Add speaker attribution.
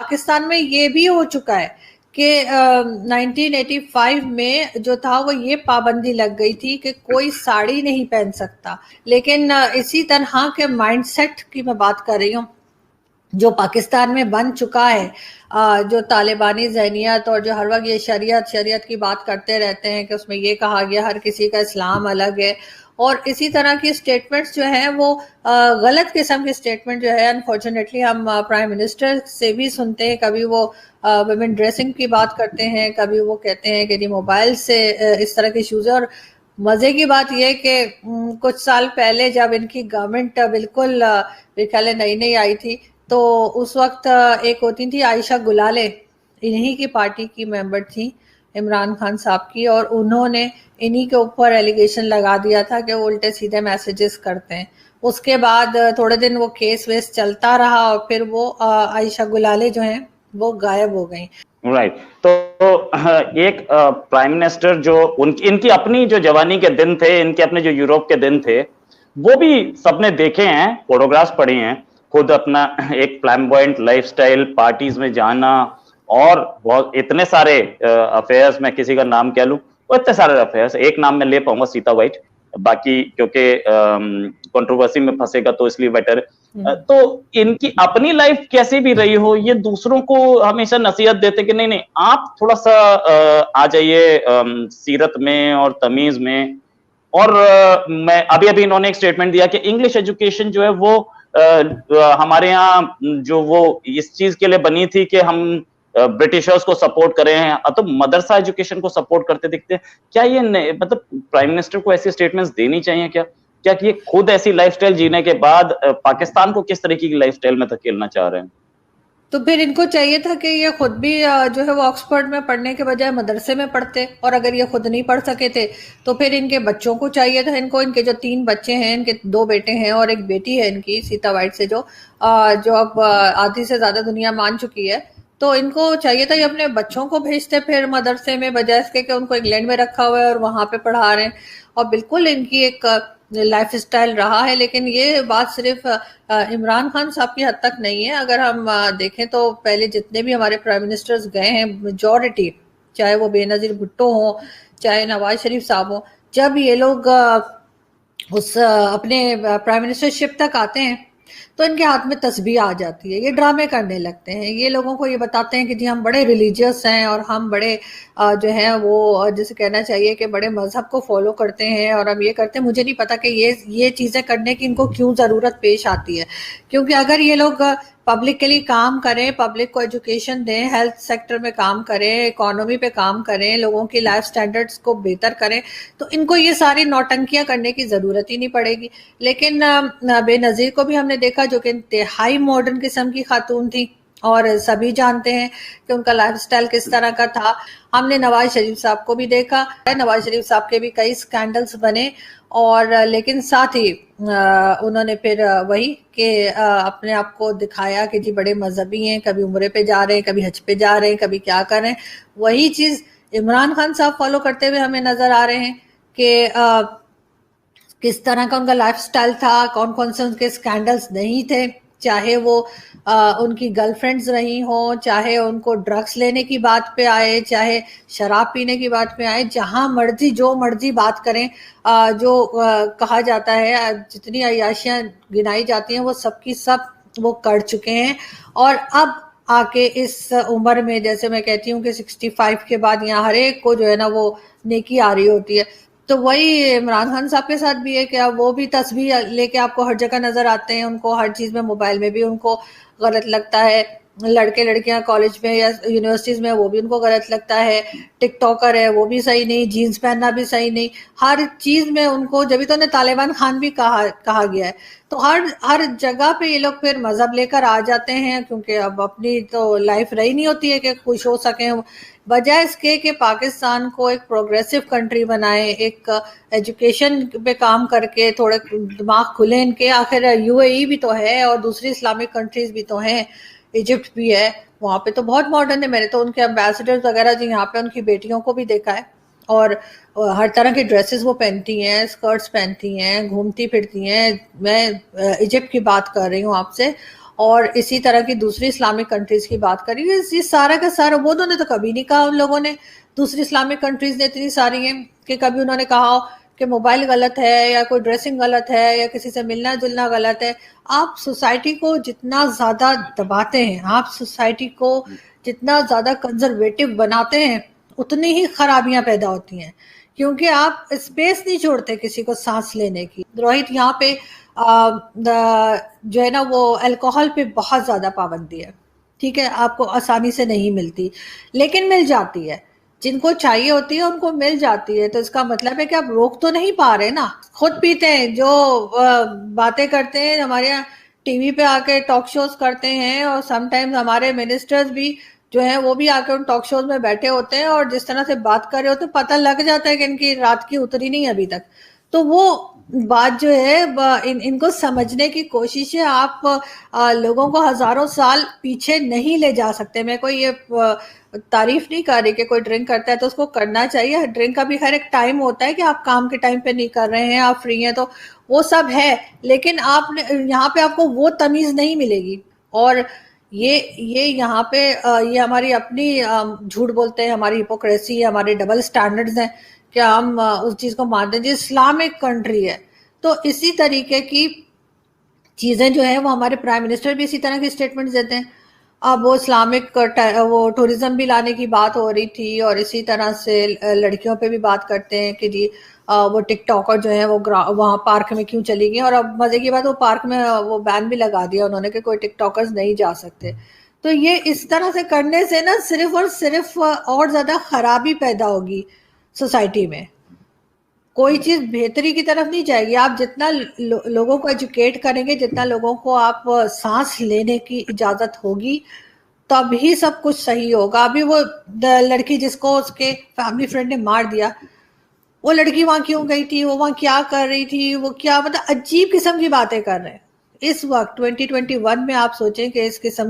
Speaker 1: پاکستان میں یہ بھی ہو چکا ہے کہ 1985 میں جو تھا وہ یہ پابندی لگ گئی تھی کہ کوئی ساڑی نہیں پہن سکتا، لیکن اسی طرح کے مائنڈ سیٹ کی میں بات کر رہی ہوں جو پاکستان میں بن چکا ہے، جو طالبانی ذہنیت اور جو ہر وقت یہ شریعت کی بات کرتے رہتے ہیں کہ اس میں یہ کہا گیا ہر کسی کا اسلام الگ ہے، اور اسی طرح کی سٹیٹمنٹس جو ہیں وہ غلط قسم کی سٹیٹمنٹ جو ہے انفارچونیٹلی ہم پرائم منسٹر سے بھی سنتے ہیں. کبھی وہ ویمن ڈریسنگ کی بات کرتے ہیں، کبھی وہ کہتے ہیں کہ جی موبائل سے اس طرح کے ایشوز ہیں. اور مزے کی بات یہ کہ کچھ سال پہلے جب ان کی گورنمنٹ بالکل میرے خیال ہے نئی آئی تھی، تو اس وقت ایک ہوتی تھی عائشہ گلالے، انہی کی پارٹی کی ممبر تھی عمران خان صاحب کی، اور انہوں نے انہی کے اوپر ایلیگیشن لگا دیا تھا کہ وہ الٹے سیدھے میسیجز کرتے ہیں. اس کے بعد تھوڑے دن وہ کیس ویس چلتا رہا اور پھر وہ عائشہ گلالے جو ہیں وہ غائب ہو گئیں.
Speaker 2: رائٹ. تو ایک پرائم منسٹر جو ان کی اپنی جو جوانی کے دن تھے، ان کے اپنے جو یوروپ کے دن تھے، وہ بھی سب نے دیکھے ہیں، فوٹوگرافز پڑھی ہیں، خود اپنا ایک فلیمبوائنٹ لائف سٹائل، پارٹیز میں جانا، اور بہت اتنے سارے افیئرز، میں کسی کا نام کیا لوں، وہ اتنے سارے افیئرز، ایک نام میں لے پاؤں گا سیتا وائٹ، باقی کیونکہ کنٹروورسی میں پھنسے گا تو اس لیے بیٹر. تو ان کی اپنی لائف کیسی بھی رہی ہو، یہ دوسروں کو ہمیشہ نصیحت دیتے کہ نہیں آپ تھوڑا سا آ جائیے سیرت میں اور تمیز میں. اور میں ابھی انہوں نے ایک سٹیٹمنٹ دیا کہ انگلش ایجوکیشن جو ہے وہ ہمارے ہاں جو وہ اس چیز کے لیے بنی تھی کہ ہم برٹشرز کو سپورٹ کریں ہیں، تو مدرسہ ایجوکیشن کو سپورٹ کرتے دکھتے ہیں. کیا یہ مطلب پرائم منسٹر کو ایسی سٹیٹمنٹس دینی چاہیے کیا یہ خود ایسی لائف سٹائل جینے کے بعد پاکستان کو کس طریقے کی لائف سٹائل میں دھکیلنا چاہ رہے ہیں؟
Speaker 1: تو پھر ان کو چاہیے تھا کہ یہ خود بھی جو ہے وہ آکسفورڈ میں پڑھنے کے بجائے مدرسے میں پڑھتے، اور اگر یہ خود نہیں پڑھ سکے تھے تو پھر ان کے بچوں کو چاہیے تھا، ان کے جو 3 بچے ہیں، ان کے 2 بیٹے ہیں اور ایک بیٹی ہے ان کی سیتا وائٹ سے، جو اب آدھی سے زیادہ دنیا مان چکی ہے. تو ان کو چاہیے تھا یہ اپنے بچوں کو بھیجتے پھر مدرسے میں، بجائے اس کے کہ ان کو انگلینڈ میں رکھا ہوا ہے اور وہاں پہ پڑھا رہے ہیں. اور بالکل ان کی ایک لائف سٹائل رہا ہے. لیکن یہ بات صرف عمران خان صاحب کی حد تک نہیں ہے. اگر ہم دیکھیں تو پہلے جتنے بھی ہمارے پرائم منسٹرز گئے ہیں، میجورٹی، چاہے وہ بے نظیر بھٹو ہوں، چاہے نواز شریف صاحب ہوں، جب یہ لوگ اس اپنے پرائم منسٹر شپ تک آتے ہیں تو ان کے ہاتھ میں تسبیح آ جاتی ہے. یہ ڈرامے کرنے لگتے ہیں، یہ لوگوں کو یہ بتاتے ہیں کہ جی ہم بڑے ریلیجیس ہیں اور ہم بڑے جو ہیں وہ جسے کہنا چاہیے کہ بڑے مذہب کو فالو کرتے ہیں اور ہم یہ کرتے ہیں. مجھے نہیں پتا کہ یہ چیزیں کرنے کی ان کو کیوں ضرورت پیش آتی ہے، کیونکہ اگر یہ لوگ پبلک کے لیے کام کریں، پبلک کو ایجوکیشن دیں، ہیلتھ سیکٹر میں کام کریں، اکانومی پہ کام کریں، لوگوں کی لائف سٹینڈرڈز کو بہتر کریں، تو ان کو یہ ساری نوٹنکیاں کرنے کی ضرورت ہی نہیں پڑے گی. لیکن بے نظیر کو بھی ہم نے دیکھا جو کہ انتہائی ماڈرن قسم کی خاتون تھی، اور سبھی جانتے ہیں کہ ان کا لائف سٹائل کس طرح کا تھا. ہم نے نواز شریف صاحب کو بھی دیکھا، نواز شریف صاحب کے بھی کئی سکینڈلز بنے، اور لیکن ساتھ ہی انہوں نے پھر وہی کہ اپنے آپ کو دکھایا کہ جی بڑے مذہبی ہیں، کبھی عمرے پہ جا رہے ہیں، کبھی حج پہ جا رہے ہیں، کبھی کیا کر رہے ہیں. وہی چیز عمران خان صاحب فالو کرتے ہوئے ہمیں نظر آ رہے ہیں کہ کس طرح کا ان کا لائف سٹائل تھا، کون سے ان کے سکینڈلز نہیں تھے، چاہے وہ ان کی گرل فرینڈز رہی ہوں، چاہے ان کو ڈرگس لینے کی بات پہ آئے، چاہے شراب پینے کی بات پہ آئے، جہاں مرضی جو مرضی بات کریں. جو کہا جاتا ہے جتنی عیاشیاں گنائی جاتی ہیں وہ سب کی سب وہ کر چکے ہیں. اور اب آ کے اس عمر میں، جیسے میں کہتی ہوں کہ 65 کے بعد یہاں ہر ایک کو جو ہے نا وہ نیکی آ رہی ہوتی ہے. تو وہی عمران خان صاحب کے ساتھ بھی ہے کہ وہ بھی تسبیح لے کے آپ کو ہر جگہ نظر آتے ہیں، ان کو ہر چیز میں، موبائل میں بھی ان کو غلط لگتا ہے، لڑکے لڑکیاں کالج میں یا یونیورسٹیز میں وہ بھی ان کو غلط لگتا ہے، ٹک ٹاکر ہے وہ بھی صحیح نہیں، جینز پہننا بھی صحیح نہیں، ہر چیز میں ان کو، جبھی تو انہیں طالبان خان بھی کہا گیا ہے. تو ہر جگہ پہ یہ لوگ پھر مذہب لے کر آ جاتے ہیں، کیونکہ اب اپنی تو لائف رہی نہیں ہوتی ہے کہ خوش ہو سکیں، بجائے اس کے کہ پاکستان کو ایک پروگریسو کنٹری بنائیں، ایک ایجوکیشن پہ کام کر کے تھوڑے دماغ کھلے ان کے. آخر UAE بھی تو ہے اور دوسری اسلامک کنٹریز بھی تو ہیں، ایجپٹ بھی ہے، وہاں پہ تو بہت ماڈرن ہے. میں نے تو ان کے ایمبیسڈرز وغیرہ جو یہاں پہ ان کی بیٹیوں کو بھی دیکھا ہے، اور ہر طرح کے ڈریسز وہ پہنتی ہیں، اسکرٹس پہنتی ہیں، گھومتی پھرتی ہیں. میں ایجپٹ کی بات کر رہی ہوں آپ سے. اور اسی طرح کی دوسری اسلامک کنٹریز کی بات کری، یہ سارا کا سارا وہ انہوں نے تو کبھی نہیں کہا، ان لوگوں نے دوسری اسلامک کنٹریز نے اتنی ساری ہیں کہ کبھی انہوں نے کہا ہو کہ موبائل غلط ہے یا کوئی ڈریسنگ غلط ہے یا کسی سے ملنا جلنا غلط ہے۔ آپ سوسائٹی کو جتنا زیادہ دباتے ہیں، آپ سوسائٹی کو جتنا زیادہ کنزرویٹو بناتے ہیں، اتنی ہی خرابیاں پیدا ہوتی ہیں، کیونکہ آپ اسپیس نہیں چھوڑتے کسی کو سانس لینے کی۔ روہت، یہاں پہ جو ہے نا وہ الکوہل پہ بہت زیادہ پابندی ہے، ٹھیک ہے، آپ کو آسانی سے نہیں ملتی، لیکن مل جاتی ہے، جن کو چاہیے ہوتی ہے ان کو مل جاتی ہے، تو اس کا مطلب ہے کہ آپ روک تو نہیں پا رہے نا۔ خود پیتے ہیں، جو باتیں کرتے ہیں، ہمارے یہاں ٹی وی پہ آ کے ٹاک شوز کرتے ہیں، اور سم ٹائمز ہمارے منسٹرز بھی جو ہیں وہ بھی آ کے ان ٹاک شوز میں بیٹھے ہوتے ہیں، اور جس طرح سے بات کر رہے ہوتے ہیں پتہ لگ جاتا ہے کہ ان کی رات کی اتری نہیں ابھی تک۔ تو وہ بات جو ہے ان کو سمجھنے کی کوشش ہے۔ آپ لوگوں کو ہزاروں سال پیچھے نہیں لے جا سکتے۔ میں کوئی یہ تعریف نہیں کر رہی کہ کوئی ڈرنک کرتا ہے تو اس کو کرنا چاہیے، ڈرنک کا بھی خیر ایک ٹائم ہوتا ہے کہ آپ کام کے ٹائم پہ نہیں کر رہے ہیں، آپ فری ہیں، تو وہ سب ہے، لیکن آپ یہاں پہ آپ کو وہ تمیز نہیں ملے گی۔ اور یہ یہاں پہ یہ ہماری اپنی جھوٹ بولتے ہیں، ہماری ہپوکریسی ہے، ہمارے ڈبل سٹینڈرڈز ہیں کہ ہم اس چیز کو مانتے ہیں۔ جو اسلامک کنٹری ہے تو اسی طریقے کی چیزیں جو ہیں وہ ہمارے پرائم منسٹر بھی اسی طرح کی سٹیٹمنٹس دیتے ہیں۔ اب وہ اسلامک وہ ٹورزم بھی لانے کی بات ہو رہی تھی، اور اسی طرح سے لڑکیوں پہ بھی بات کرتے ہیں کہ جی وہ ٹک ٹاکر جو ہیں وہ وہاں پارک میں کیوں چلی گئی، اور اب مزے کی بات وہ پارک میں وہ بین بھی لگا دیا انہوں نے کہ کوئی ٹک ٹاکرز نہیں جا سکتے۔ تو یہ اس طرح سے کرنے سے نا صرف اور صرف اور زیادہ خرابی پیدا ہوگی سوسائٹی میں، کوئی چیز بہتری کی طرف نہیں جائے گی۔ آپ جتنا لوگوں کو ایجوکیٹ کریں گے، جتنا لوگوں کو آپ سانس لینے کی اجازت ہوگی، تب ہی سب کچھ صحیح ہوگا۔ ابھی وہ لڑکی جس کو اس کے فیملی فرینڈ نے مار دیا، وہ لڑکی وہاں کیوں گئی تھی، وہ وہاں کیا کر رہی تھی، وہ کیا مطلب عجیب قسم کی باتیں کر رہے ہیں اس وقت 2021 میں۔ آپ سوچیں کہ اس قسم